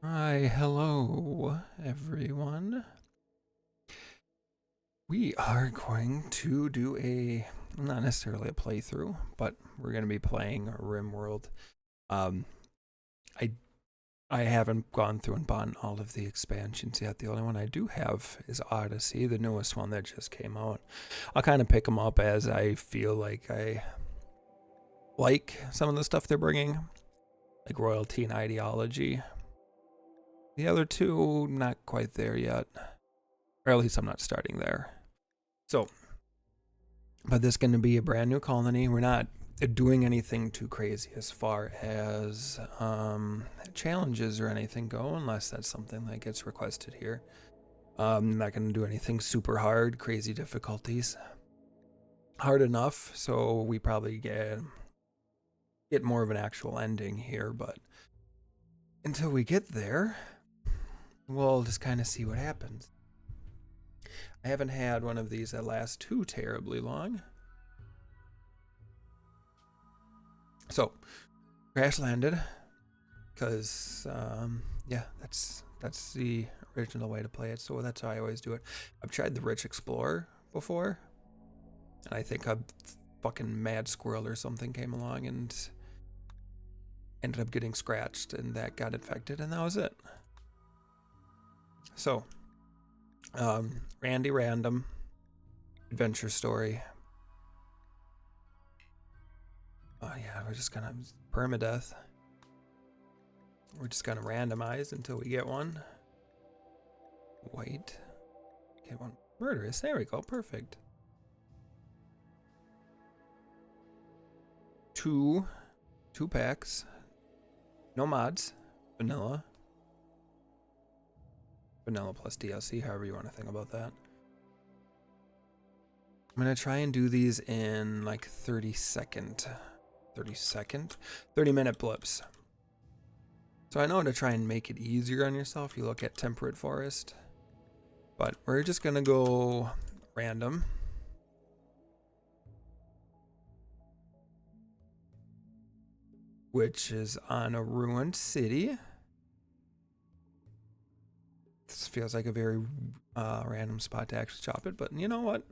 Hi, hello everyone. We are going to do not necessarily a playthrough, but we're going to be playing RimWorld. Um, I I haven't gone through and bought all of the expansions yet. The only one I do have is Odyssey, the newest one that just came out. I'll kind of pick them up as I feel like I like some of the stuff they're bringing, like royalty and ideology. The other two, not quite there yet, or at least I'm not starting there. So, but this is going to be a brand new colony. We're not doing anything too crazy as far as challenges or anything go, unless that's something that gets requested here. I'm not going to do anything super hard, crazy difficulties. Hard enough, so we probably get more of an actual ending here, but until we get there, we'll just kind of see what happens. I haven't had one of these that last too terribly long. So, crash landed, because yeah, that's the original way to play it. So that's how I always do it. I've tried the Rich Explorer before, and I think a fucking mad squirrel or something came along and ended up getting scratched, and that got infected, and that was it. So, Randy Random adventure story. Oh yeah, we're just gonna permadeath. We're just gonna randomize until we get one. Wait, get one. Murderous. There we go. Perfect. Two packs. No mods. Vanilla. Vanilla plus DLC, however you want to think about that. I'm going to try and do these in like 30 minute blips. So I know to try and make it easier on yourself, you look at Temperate Forest. But we're just going to go random. Which is on a ruined city. This feels like a very random spot to actually chop it, but you know what?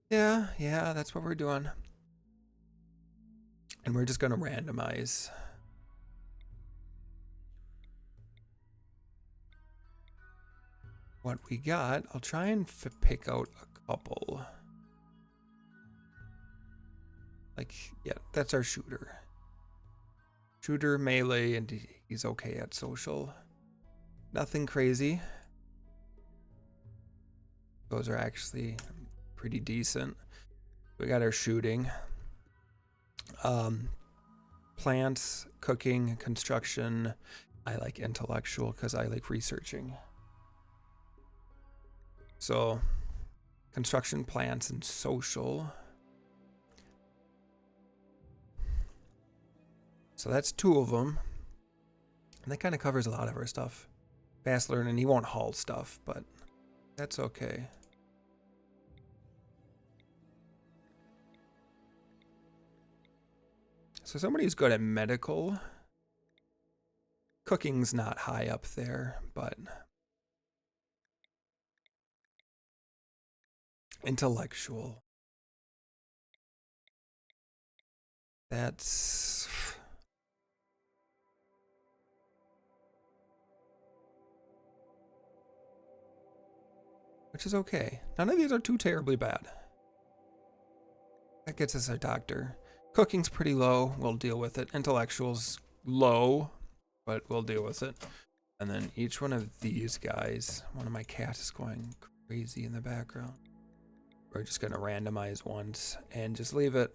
Yeah, that's what we're doing. And we're just going to randomize. What we got, I'll try and pick out a couple. Like, yeah, that's our shooter. Shooter, melee, and he's okay at social. Nothing crazy. Those are actually pretty decent. We got our shooting. Plants, cooking, construction. I like intellectual because I like researching. So, construction, plants, and social. So that's two of them. And that kind of covers a lot of our stuff. Fast learning, he won't haul stuff, but that's okay. So somebody who's good at medical. Cooking's not high up there, but intellectual. That's which is okay. None of these are too terribly bad. That gets us a doctor. Cooking's pretty low. We'll deal with it. Intellectual's low, but we'll deal with it. And then each one of these guys, one of my cats is going crazy in the background. We're just going to randomize once and just leave it.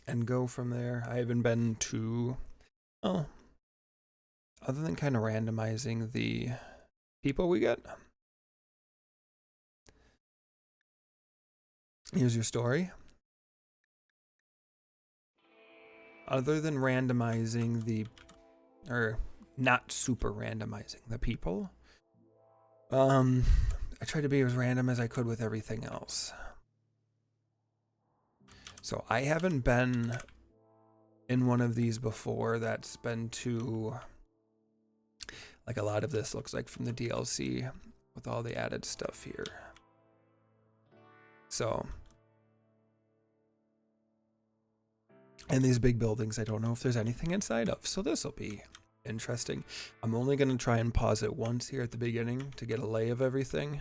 And go from there. I haven't been to, oh, other than kind of randomizing the people we get. Here's your story. Other than randomizing the, or not super randomizing the people, I tried to be as random as I could with everything else. So I haven't been in one of these before that's been too, like a lot of this looks like from the DLC with all the added stuff here. So, and these big buildings, I don't know if there's anything inside of, so this will be interesting. I'm only going to try and pause it once here at the beginning to get a lay of everything.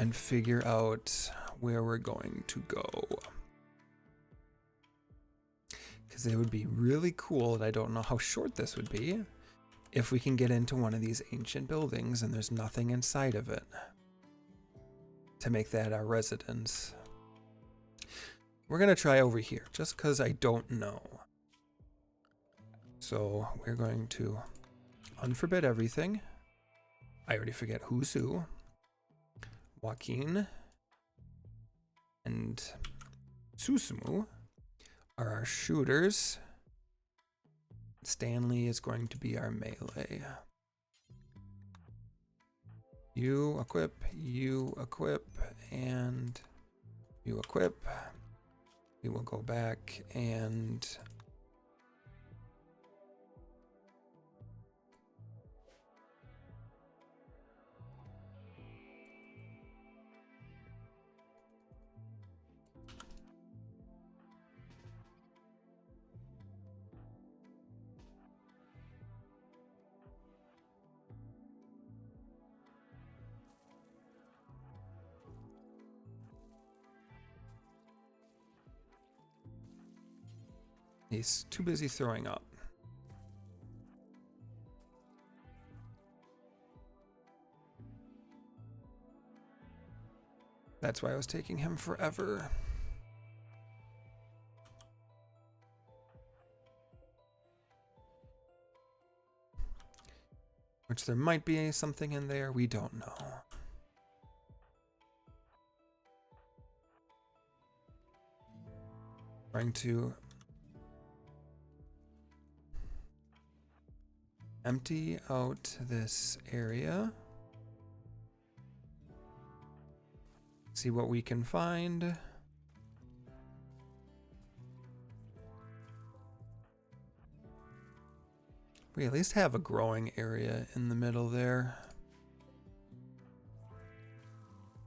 And figure out where we're going to go. Because it would be really cool, and I don't know how short this would be, if we can get into one of these ancient buildings and there's nothing inside of it to make that our residence. We're going to try over here, just because I don't know. So we're going to unforbid everything. I already forget who's who. Joaquin and Susumu are our shooters. Stanley is going to be our melee. You equip, and you equip. We will go back and he's too busy throwing up. That's why I was taking him forever. Which there might be something in there, we don't know. Trying to empty out this area. See what we can find. We at least have a growing area in the middle there.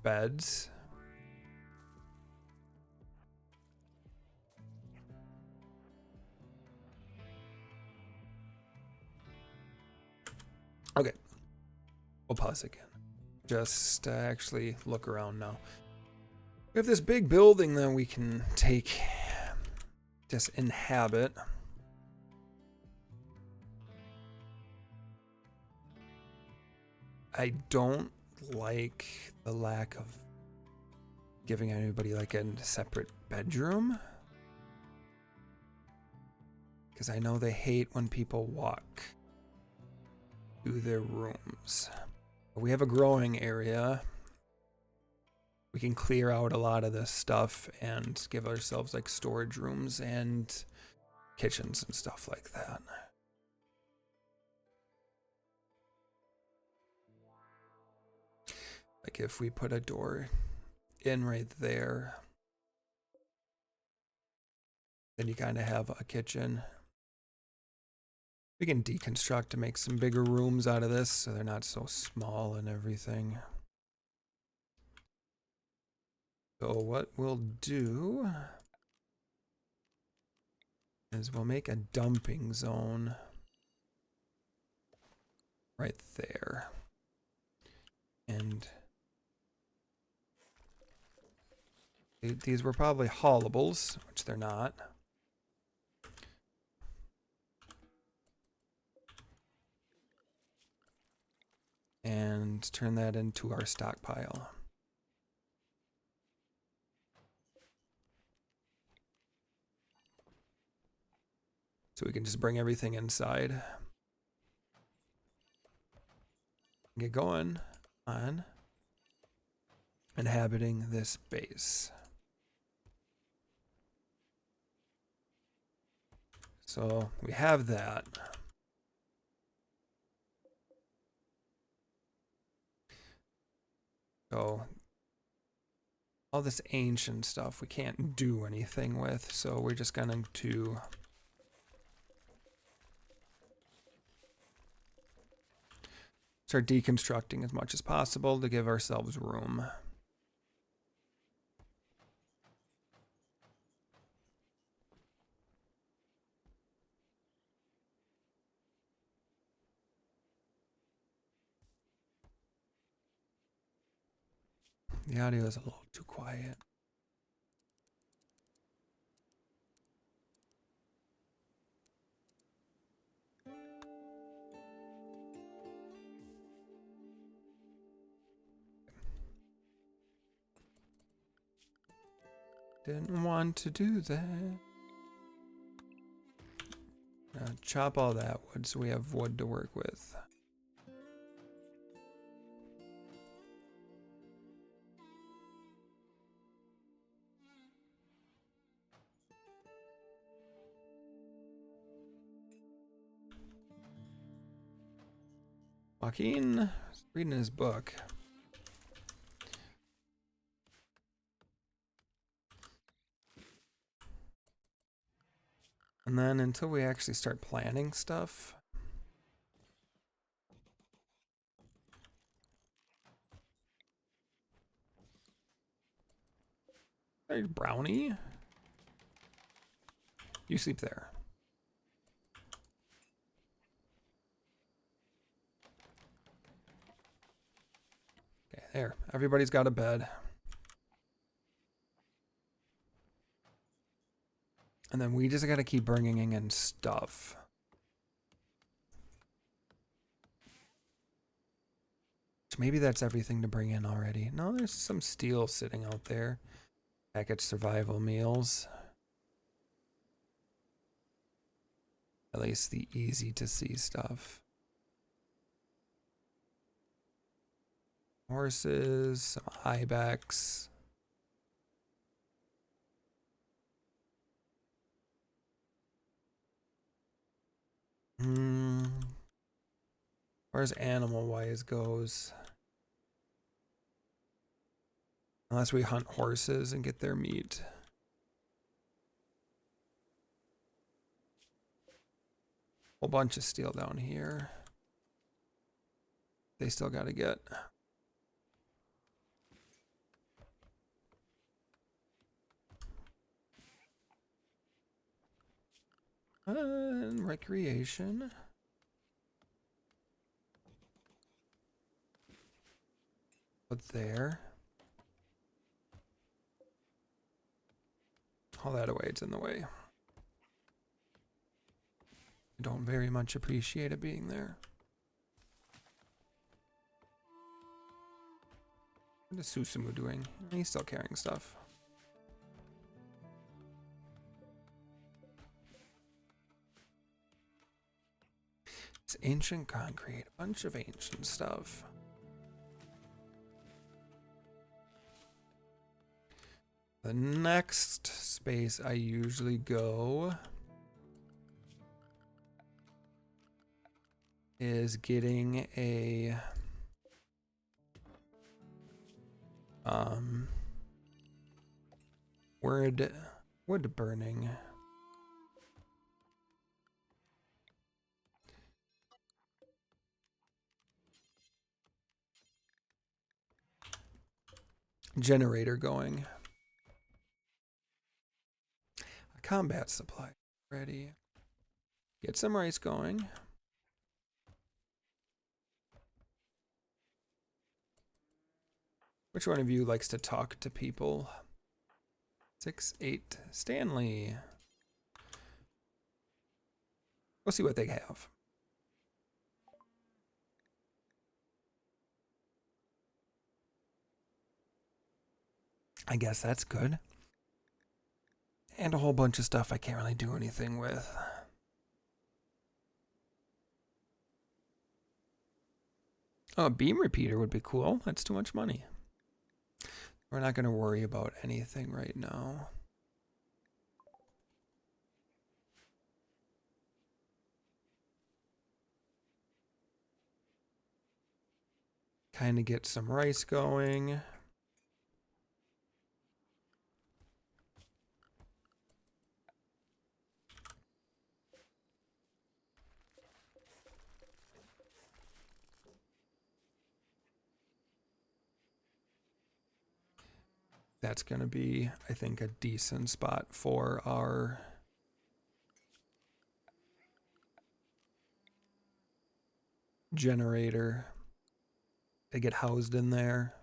Beds. Okay. We'll pause again. Just actually look around now. We have this big building that we can take, just inhabit. I don't like the lack of giving anybody like a separate bedroom. Because I know they hate when people walk to their rooms. But we have a growing area. We can clear out a lot of this stuff and give ourselves like storage rooms and kitchens and stuff like that. Like if we put a door in right there, then you kind of have a kitchen. We can deconstruct to make some bigger rooms out of this so they're not so small and everything. So what we'll do is we'll make a dumping zone right there. And these were probably haulables, which they're not. And turn that into our stockpile. So we can just bring everything inside. Get going on inhabiting this base. So we have that. So all this ancient stuff we can't do anything with, so we're just going to start deconstructing as much as possible to give ourselves room. The audio is a little too quiet. Didn't want to do that. Chop all that wood so we have wood to work with. Joaquin is reading his book. And then until we actually start planning stuff. Hey, Brownie. You sleep there. Okay, there. Everybody's got a bed. And then we just gotta keep bringing in stuff. So maybe that's everything to bring in already. No, there's some steel sitting out there. Packaged survival meals. At least the easy to see stuff. Horses, some ibex. Where's animal wise goes? Unless we hunt horses and get their meat. Whole bunch of steel down here. They still gotta get. And recreation. Put there. All that away, it's in the way. I don't very much appreciate it being there. What is Susumu doing? He's still carrying stuff. It's ancient concrete, a bunch of ancient stuff. The next space I usually go is getting a wood burning. Generator going. A combat supply ready. Get some rice going. Which one of you likes to talk to people? 6-8 Stanley. We'll see what they have. I guess that's good. And a whole bunch of stuff I can't really do anything with. Oh, a beam repeater would be cool. That's too much money. We're not going to worry about anything right now. kind of get some rice going. That's going to be, I think, a decent spot for our generator. They get housed in there.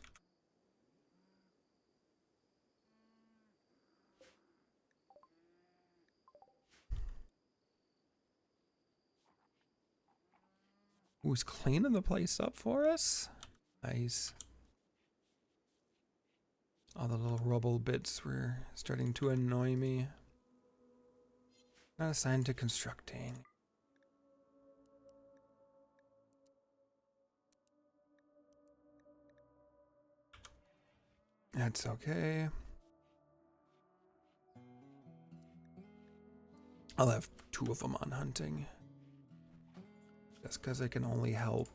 Who's cleaning the place up for us? Nice. All the little rubble bits were starting to annoy me. Not assigned to constructing. That's okay. I'll have 2 of them on hunting. Just because I can only help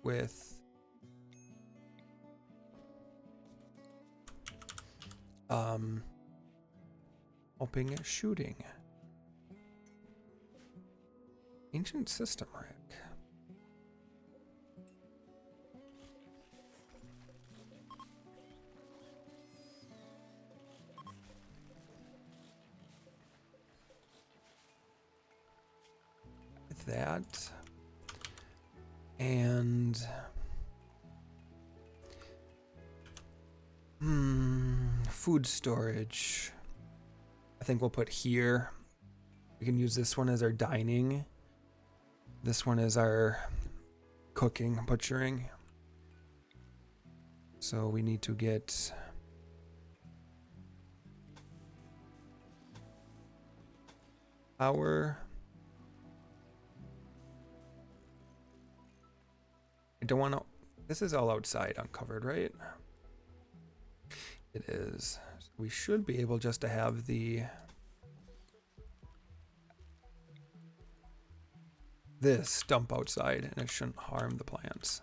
with helping shooting. Ancient system, Rick. With that. And food storage. I think we'll put here. We can use this one as our dining. This one is our cooking, butchering. So we need to get our... I don't want to... This is all outside uncovered, right? It is. We should be able just to have this dump outside, and it shouldn't harm the plants.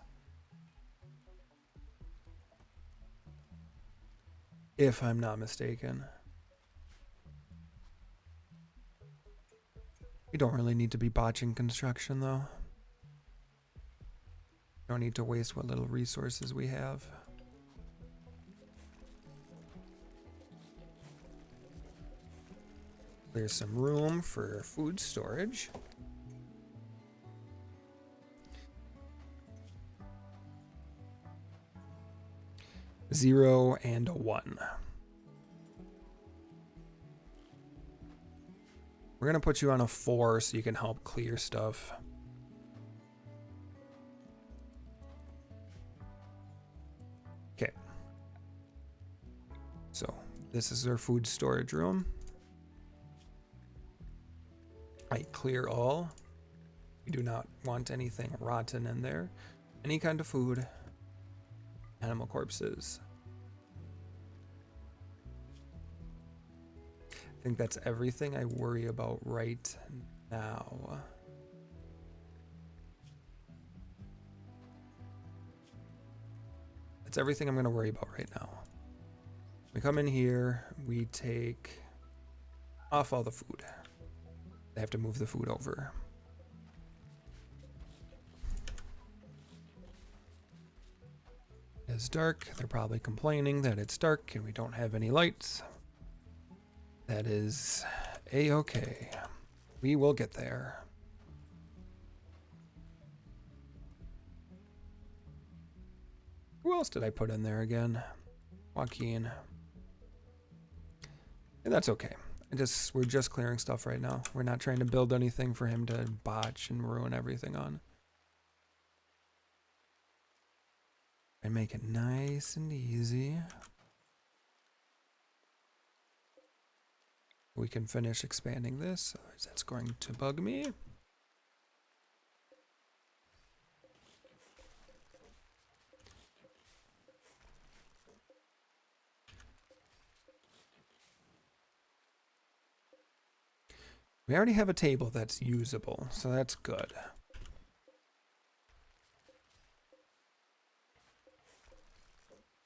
If I'm not mistaken. We don't really need to be botching construction, though. Don't need to waste what little resources we have. There's some room for food storage. Zero and a 1. We're gonna put you on a 4 so you can help clear stuff. Okay. So this is our food storage room. I clear all. We do not want anything rotten in there. Any kind of food. Animal corpses. I think that's everything I worry about right now. That's everything I'm going to worry about right now. We come in here, we take off all the food. They have to move the food over. It's dark. They're probably complaining that it's dark and we don't have any lights. That is a-okay. We will get there. Who else did I put in there again? Joaquin. And that's okay. We're just clearing stuff right now. We're not trying to build anything for him to botch and ruin everything on. And make it nice and easy. We can finish expanding this. That's going to bug me. We already have a table that's usable, so that's good.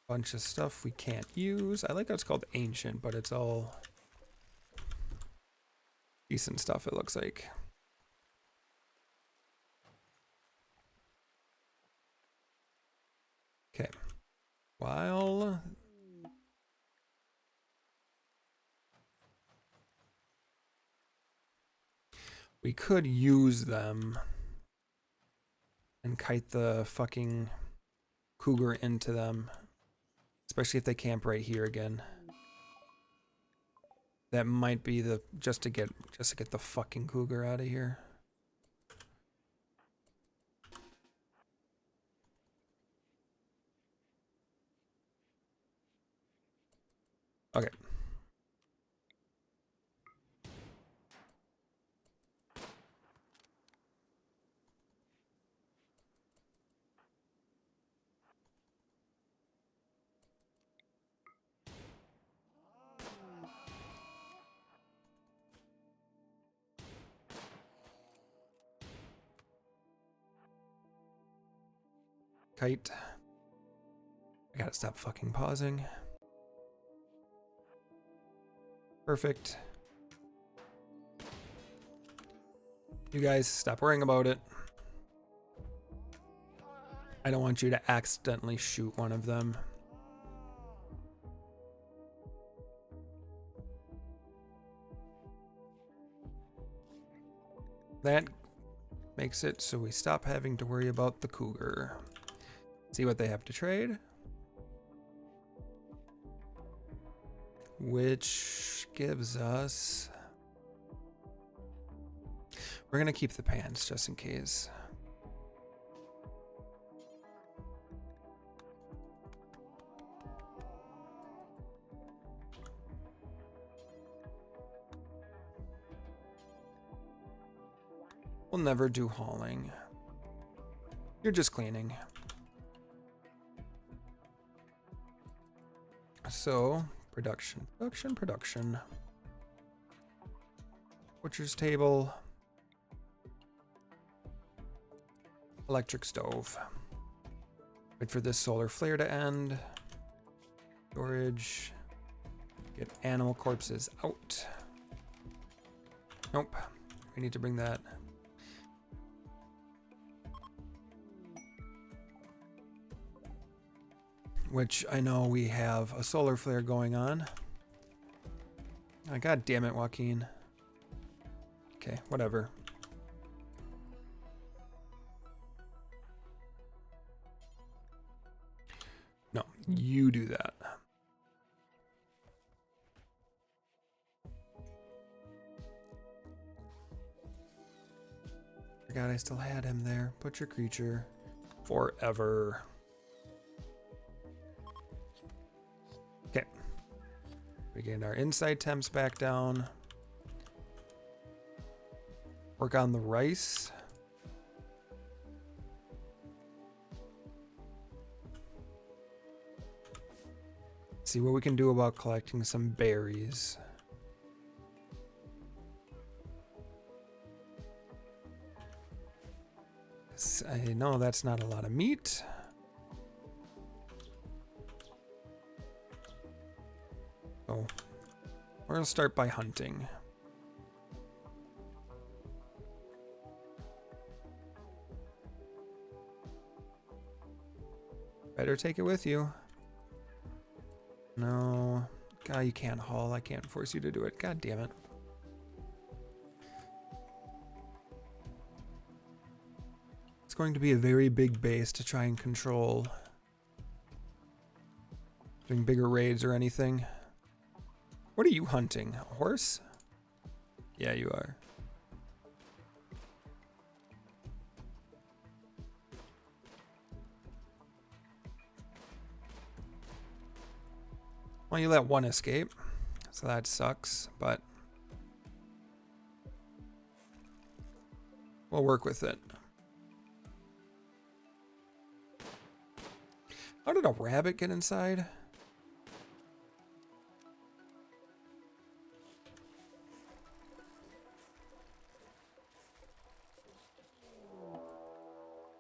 Bunch of stuff we can't use. I like how it's called ancient, but it's all decent stuff, it looks like. Okay. While we could use them and kite the fucking cougar into them, especially if they camp right here again. That might be the just to get the fucking cougar out of here. Okay. Kite. I gotta stop fucking pausing. Perfect. You guys, stop worrying about it. I don't want you to accidentally shoot one of them. That makes it so we stop having to worry about the cougar. See what they have to trade. Which gives us... We're gonna keep the pants just in case. We'll never do hauling. You're just cleaning. So, production. Butcher's table. Electric stove. Wait for this solar flare to end. Storage. Get animal corpses out. Nope. We need to bring that. Which I know we have a solar flare going on. Oh, God damn it, Joaquin. Okay, whatever. No, you do that. Forgot I still had him there. Butcher creature. Forever. Okay. We get our inside temps back down. Work on the rice. See what we can do about collecting some berries. I know that's not a lot of meat. So we're gonna start by hunting. Better take it with you. No. God, you can't haul. I can't force you to do it. God damn it. It's going to be a very big base to try and control. Doing bigger raids or anything. What are you hunting? A horse? Yeah, you are. Well, you let one escape, so that sucks, but we'll work with it. How did a rabbit get inside?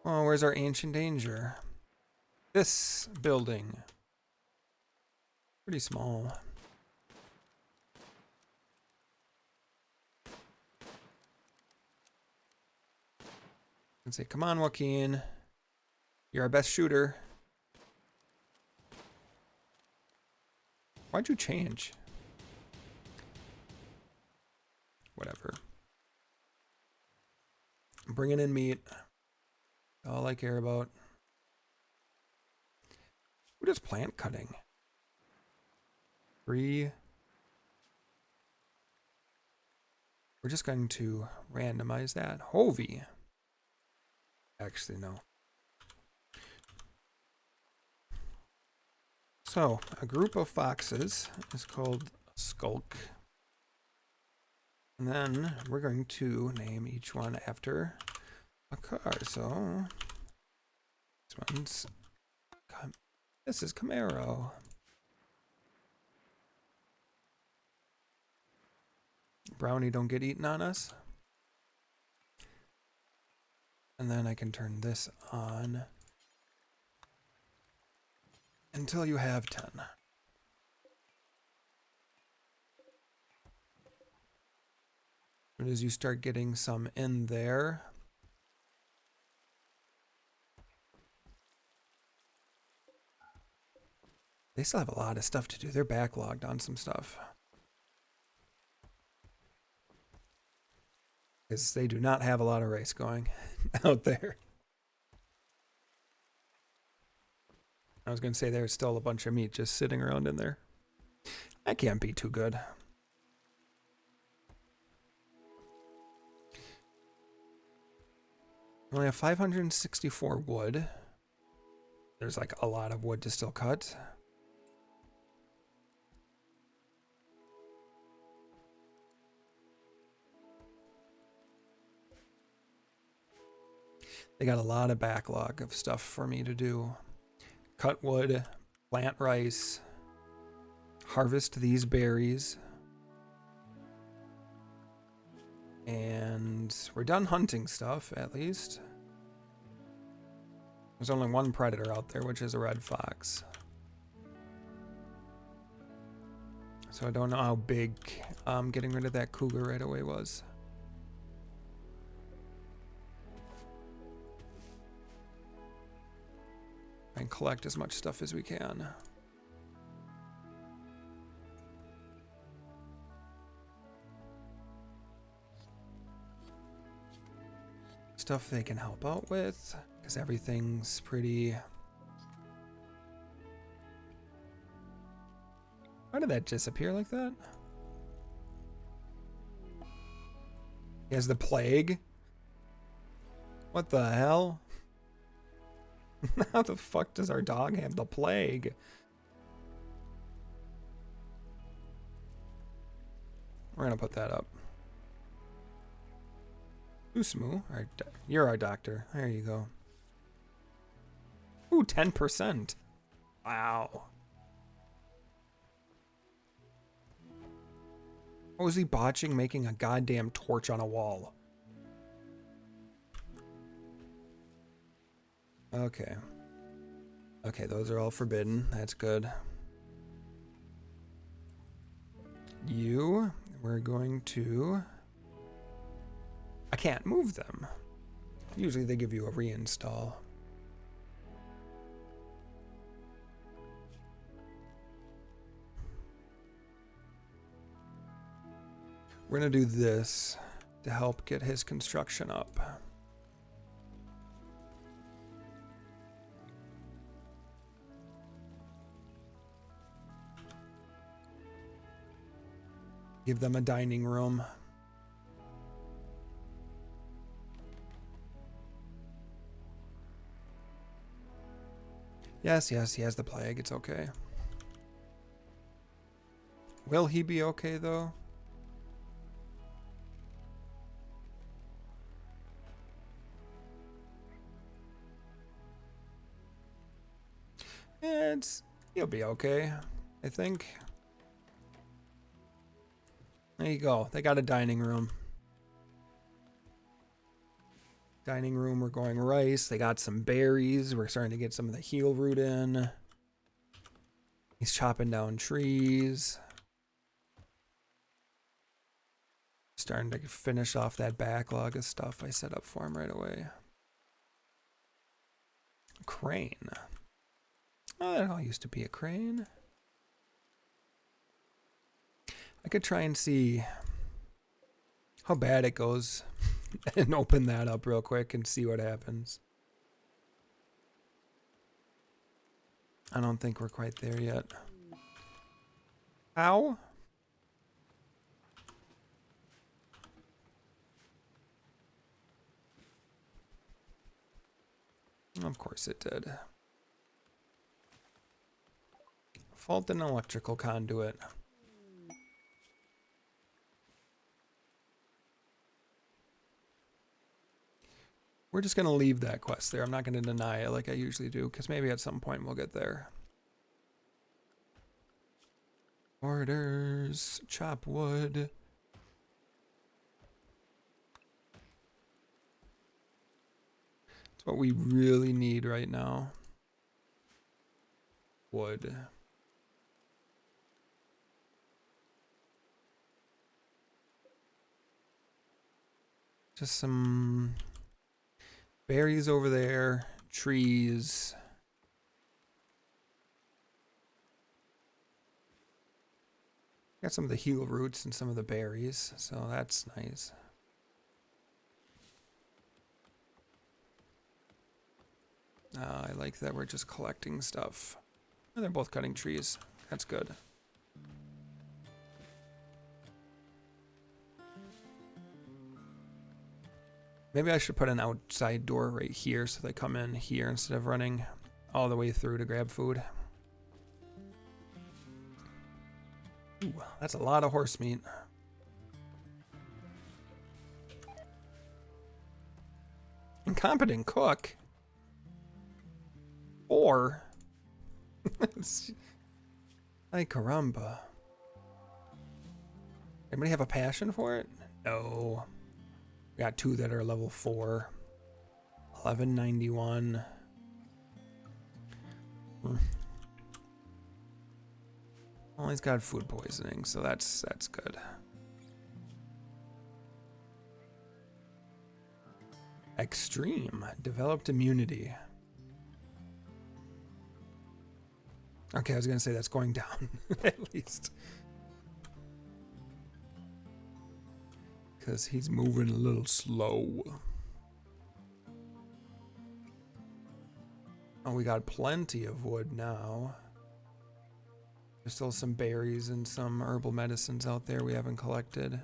Oh, where's our ancient danger? This building. pretty small. And say, come on, Joaquin. You're our best shooter. Why'd you change? Whatever. I'm bringing in meat. All I care about. What is plant cutting? 3. We're just going to randomize that. Hovey. Actually, no. So, a group of foxes is called a skulk. And then we're going to name each one after a car. So, this is Camaro. Brownie don't get eaten on us. And then I can turn this on until you have 10. As you start getting some in there, they still have a lot of stuff to do. They're backlogged on some stuff. Because they do not have a lot of race going out there. I was going to say there's still a bunch of meat just sitting around in there. That can't be too good. We only have 564 wood. There's like a lot of wood to still cut. They got a lot of backlog of stuff for me to do. Cut wood, plant rice, harvest these berries. And we're done hunting stuff, at least. There's only one predator out there, which is a red fox. So I don't know how big getting rid of that cougar right away was. And collect as much stuff as we can. Stuff they can help out with, because everything's pretty... Why did that disappear like that? He has the plague? What the hell? How the fuck does our dog have the plague? We're gonna put that up. Usmu, you're our doctor. There you go. Ooh, 10%. Wow. What was he botching making a goddamn torch on a wall? Okay. Okay, those are all forbidden. That's good. We're going to... I can't move them. Usually they give you a reinstall. We're going to do this to help get his construction up. Give them a dining room. Yes, yes, he has the plague. It's okay. Will he be okay, though? He'll be okay, I think. There you go. They got a dining room. Dining room, we're going rice. They got some berries. We're starting to get some of the heel root in. He's chopping down trees. Starting to finish off that backlog of stuff I set up for him right away. Crane. Oh, that all used to be a crane. I could try and see how bad it goes and open that up real quick and see what happens. I don't think we're quite there yet. How? Of course it did. Fault in electrical conduit. We're just going to leave that quest there. I'm not going to deny it like I usually do, because maybe at some point we'll get there. Orders. Chop wood. It's what we really need right now. Wood. Just some berries over there, trees. Got some of the heal roots and some of the berries, so that's nice. I like that we're just collecting stuff. Oh, they're both cutting trees. That's good. Maybe I should put an outside door right here so they come in here instead of running all the way through to grab food. Ooh, that's a lot of horse meat. Incompetent cook? Or... Ay caramba. Anybody have a passion for it? No. We got 2 that are level 4. 1191. Well, he's got food poisoning, so that's good. Extreme. Developed immunity. Okay, I was gonna say that's going down, at least. Because he's moving a little slow. Oh, we got plenty of wood now. There's still some berries and some herbal medicines out there we haven't collected.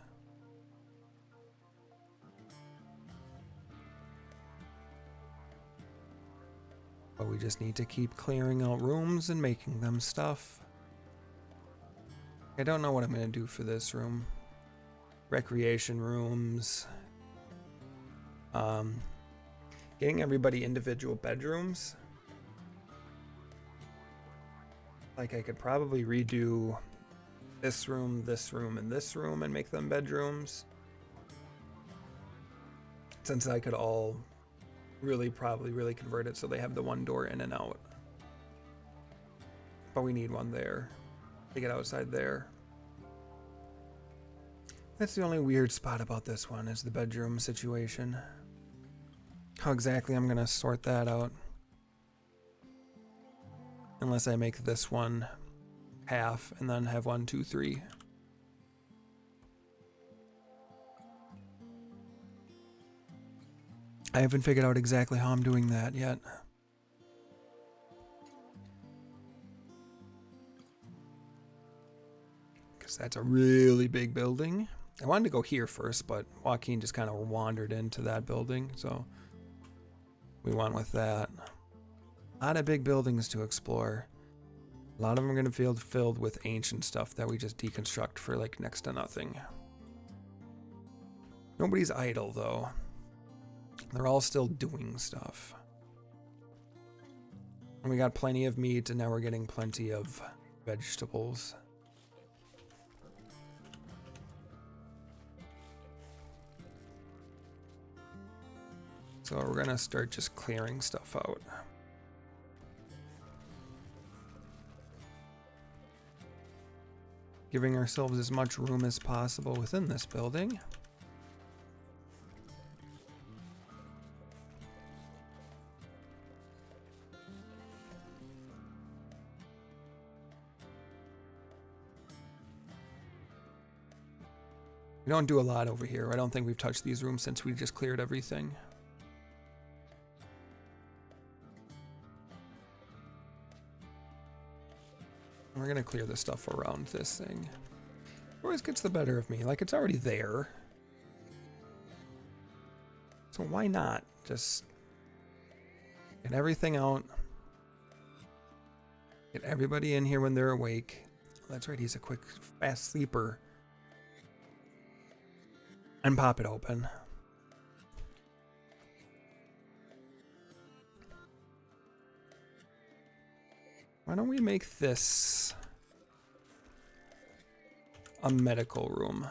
But we just need to keep clearing out rooms and making them stuff. I don't know what I'm going to do for this room. Recreation rooms. Getting everybody individual bedrooms. Like I could probably redo this room, and this room and make them bedrooms. Since I could all probably really convert it so they have the one door in and out. But we need one there to get outside there. That's the only weird spot about this one is the bedroom situation. How exactly I'm gonna sort that out. Unless I make this one half and then have 1, 2, 3. I haven't figured out exactly how I'm doing that yet. Because that's a really big building. I wanted to go here first, but Joaquin just kind of wandered into that building, so we went with that. A lot of big buildings to explore. A lot of them are going to feel filled with ancient stuff that we just deconstruct for like next to nothing. Nobody's idle though. They're all still doing stuff. And we got plenty of meat and now we're getting plenty of vegetables. So we're going to start just clearing stuff out. Giving ourselves as much room as possible within this building. We don't do a lot over here. I don't think we've touched these rooms since we just cleared everything. We're gonna clear the stuff around this thing. It always gets the better of me. Like, it's already there. So why not just get everything out? Get everybody in here when they're awake. That's right, he's a quick, fast sleeper. And pop it open. Why don't we make this a medical room?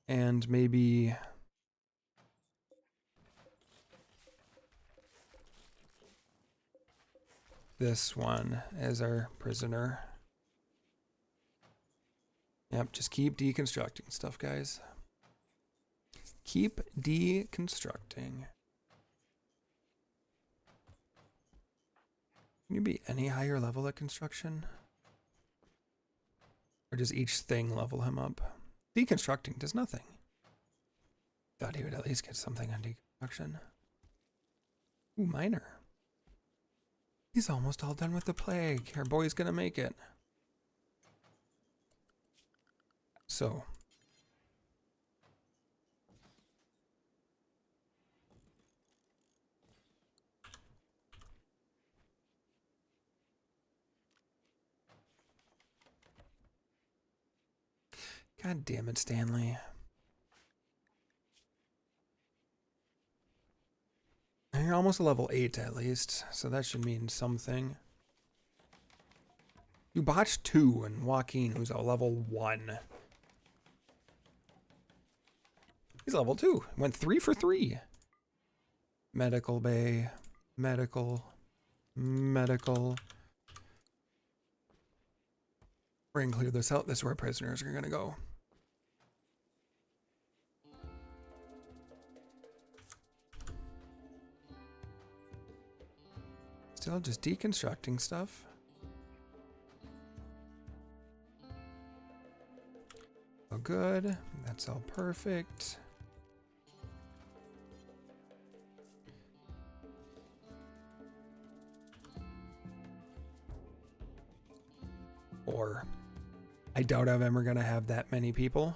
And maybe this one as our prisoner. Yep, just keep deconstructing stuff, guys. Keep deconstructing. Can you be any higher level at construction? Or does each thing level him up? Deconstructing does nothing. Thought he would at least get something on deconstruction. Ooh, minor. He's almost all done with the plague. Our boy's gonna make it. So. God damn it, Stanley. You're almost level 8 at least, so that should mean something. You botched 2 and Joaquin, who's a level 1. He's level 2. Went 3 for 3. Medical bay. Medical. Medical. We're gonna clear this out. This is where prisoners are gonna go. Still just deconstructing stuff. Oh, good. That's all perfect. Or I doubt I'm ever gonna have that many people.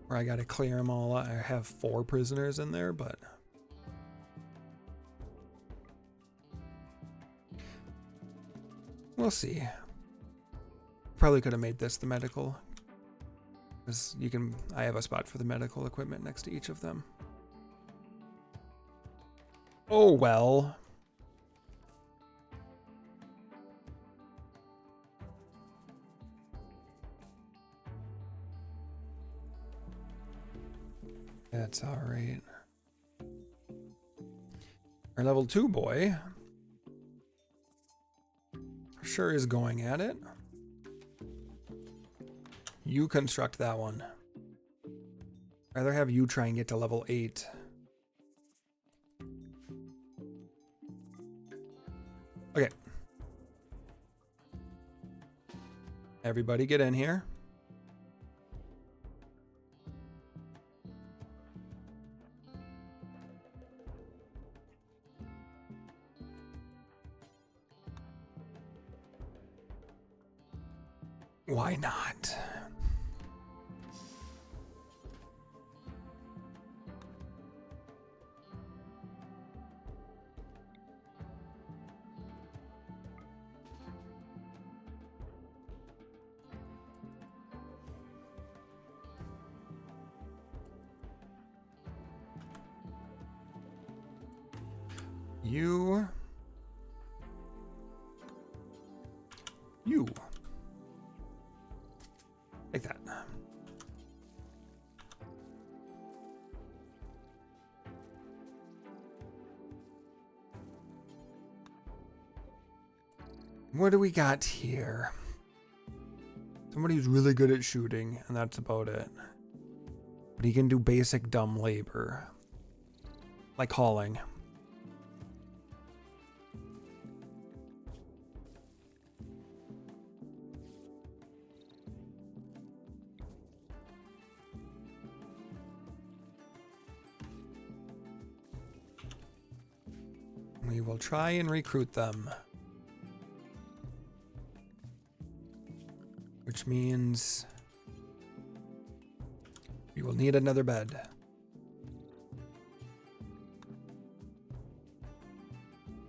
Or I gotta clear them all out. I have 4 prisoners in there, but we'll see. Probably could have made this the medical, because you can. I have a spot for the medical equipment next to each of them. Oh well. That's all right. Our level 2 boy sure is going at it. You construct that one. Rather have you try and get to level 8. Okay. Everybody get in here. Why not? You. Like that. What do we got here? Somebody who's really good at shooting, and that's about it. But he can do basic dumb labor. Like hauling. We will try and recruit them. Which means we will need another bed.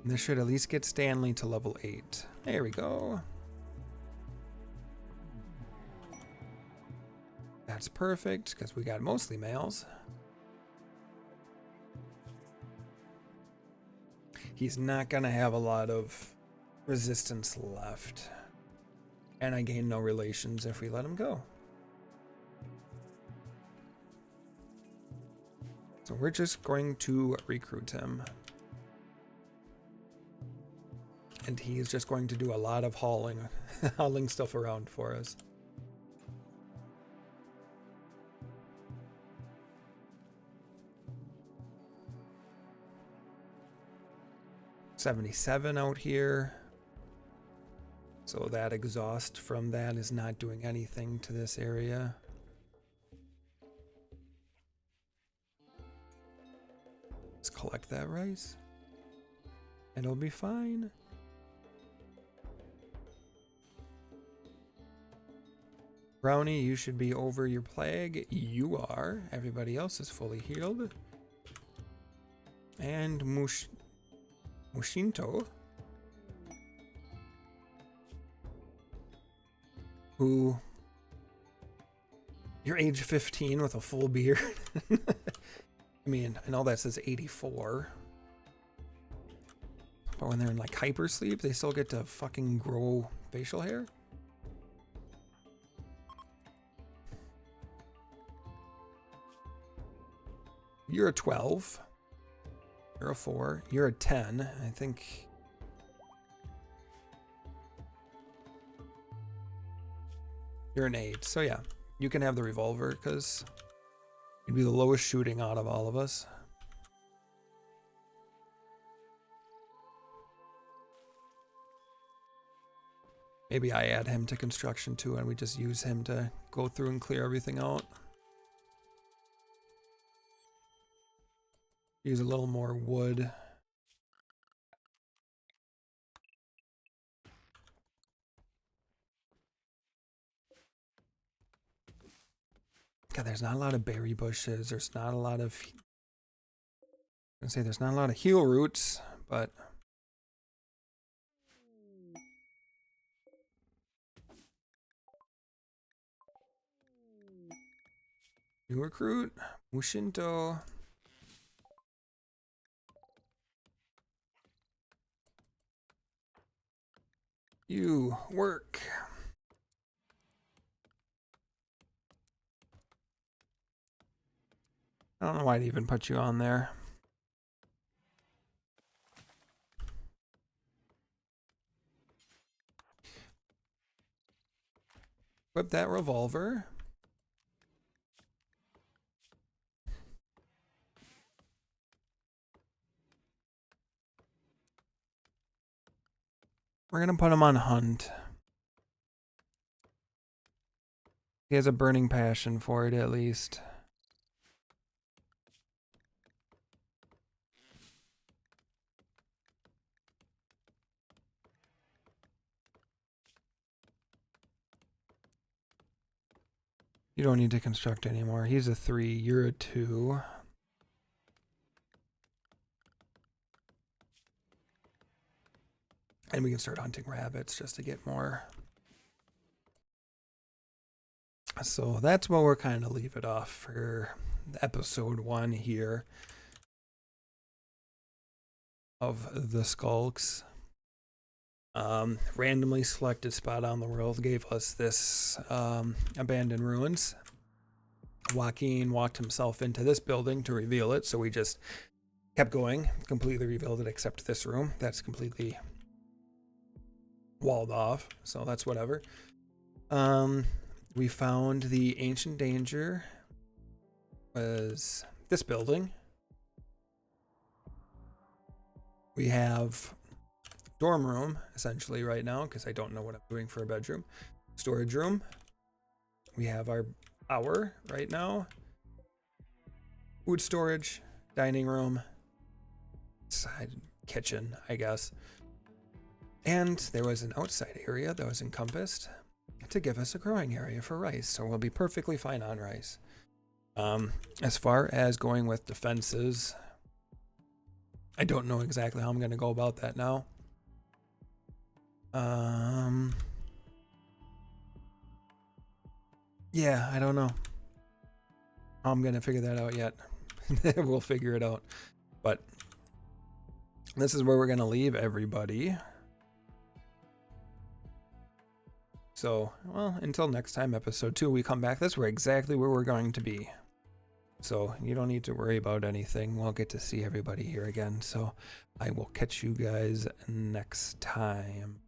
And this should at least get Stanley to level 8. There we go. That's perfect, because we got mostly males. He's not going to have a lot of resistance left. And I gain no relations if we let him go. So we're just going to recruit him. And he's just going to do a lot of hauling, hauling stuff around for us. $77 out here. So that exhaust from that is not doing anything to this area. Let's collect that rice. And it'll be fine. Brownie, you should be over your plague. You are. Everybody else is fully healed. And Mushinto, who, you're age 15 with a full beard. I mean, I know that says 84. But when they're in like hypersleep, they still get to fucking grow facial hair? You're a 12. You're a 4. You're a 10. I think. You're an 8. So yeah, you can have the revolver because you'd be the lowest shooting out of all of us. Maybe I add him to construction too and we just use him to go through and clear everything out. Use a little more wood. God, there's not a lot of berry bushes. There's not a lot of... I was gonna say there's not a lot of heel roots, but... New recruit, Mushinto. You work. I don't know why I'd even put you on there. Equip that revolver. We're gonna put him on hunt. He has a burning passion for it, at least. You don't need to construct anymore. He's a 3, you're a 2. And we can start hunting rabbits just to get more. So that's where we're kind of leave it off for episode 1 here of the Skulks. Randomly selected spot on the world gave us this abandoned ruins. Joaquin walked himself into this building to reveal it, so we just kept going, completely revealed it except this room. That's completely walled off, so that's whatever. We found the ancient danger was this building. We have dorm room essentially right now because I don't know what I'm doing for a bedroom. Storage room. We have our right now. Food storage, dining room, side kitchen, I guess. And there was an outside area that was encompassed to give us a growing area for rice, so we'll be perfectly fine on rice. As far as going with defenses, I don't know exactly how I'm going to go about that now. Yeah, I don't know how I'm going to figure that out yet. We'll figure it out. But this is where we're going to leave everybody. So, well, until next time, episode 2, we come back. That's exactly where we're going to be. So you don't need to worry about anything. We'll get to see everybody here again. So I will catch you guys next time.